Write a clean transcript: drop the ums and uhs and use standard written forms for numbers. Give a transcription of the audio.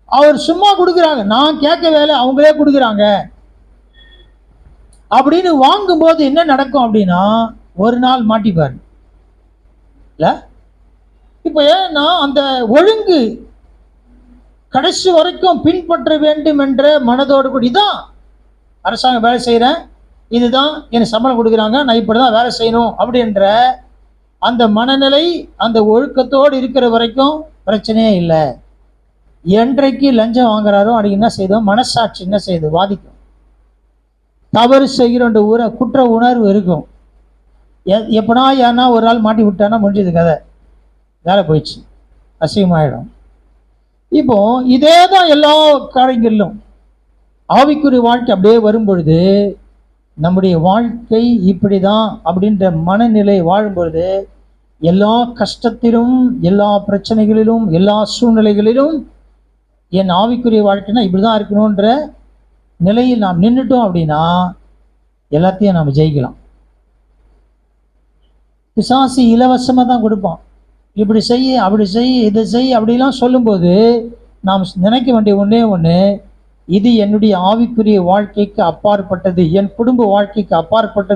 அவர் சும்மா கொடுக்குறாங்க, நான் கேட்க வேலை அவங்களே கொடுக்குறாங்க அப்படின்னு வாங்கும்போது என்ன நடக்கும் அப்படின்னா ஒரு நாள் மாட்டிப்பார் இல்ல. இப்போ ஏன்னா அந்த ஒழுங்கு கடைசி வரைக்கும் பின்பற்ற வேண்டும் என்ற மனதோடு கூட, இதான் அரசாங்கம் வேலை செய்கிறேன், இதுதான் எனக்கு சம்பளம் கொடுக்குறாங்க, நான் இப்படி தான் வேலை செய்யணும் அப்படின்ற அந்த மனநிலை அந்த ஒழுக்கத்தோடு இருக்கிற வரைக்கும் பிரச்சனையே இல்லை. என்றைக்கு லஞ்சம் வாங்குறாரோ அன்றைக்கு என்ன செய்தோம், மனசாட்சி என்ன செய்யுது, வாதிக்கும். தவறு செய்கிறோன்ற குற்ற உணர்வு இருக்கும். எப்பனா யாருன்னா ஒரு ஆள் மாட்டி விட்டானா முடிஞ்சது கதை, வேலை போயிடுச்சு, அசிங்கமாயிடும். இப்போ இதே தான் எல்லா காரியங்களிலும் ஆவிக்குரிய வாழ்க்கை அப்படியே வரும்பொழுது நம்முடைய வாழ்க்கை இப்படி தான் அப்படின்ற மனநிலை வாழும்பொழுது எல்லா கஷ்டத்திலும் எல்லா பிரச்சனைகளிலும் எல்லா சூழ்நிலைகளிலும் என் ஆவிக்குரிய வாழ்க்கைனா இப்படி தான் இருக்கணுன்ற நிலையில் நாம் நின்றுட்டோம் அப்படின்னா எல்லாத்தையும் நாம் ஜெயிக்கலாம். பிசாசு இலவசமாக தான் கொடுப்பான், இப்படி செய்ய அப்படி செய் இதை செய் அப்படிலாம் சொல்லும்போது நாம் நினைக்க வேண்டிய ஒன்றே ஒன்று, இது என்னுடைய ஆவிக்குரிய வாழ்க்கைக்கு அப்பாற்பட்டது, என் குடும்ப வாழ்க்கைக்கு அப்பாற்பட்டது.